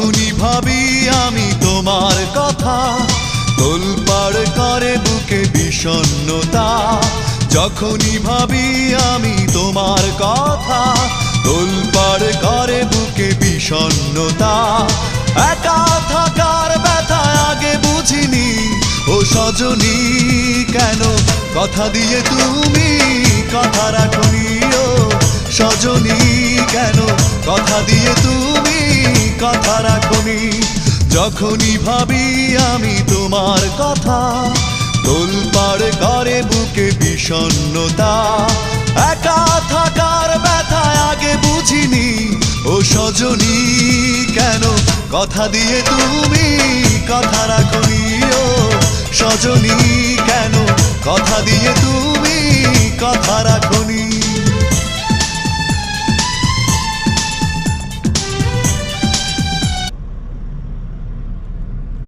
যখনই ভাবি আমি তোমার কথা, তোলপাড় করে বুকে বিষণ্ণতা। যখনই ভাবি আমি তোমার কথা, তোলপাড় করে বুকে বিষণ্ণতা। একা থাকার ব্যথা আগে বুঝিনি, ও সজনী কেন কথা দিয়ে তুমি কথা রাখনি। ও সজনী কেন কথা দিয়ে তুমি কথা রাখনি। যখনই ভাবি আমি তোমার কথা, তোলপাড় করে বুকে বিষণ্ণতা। একা থাকার ব্যথা আগে বুঝিনি, ও সজনী কেন কথা দিয়ে তুমি কথা রাখনি। ও সজনী কেন কথা দিয়ে তুমি কথা রাখনি।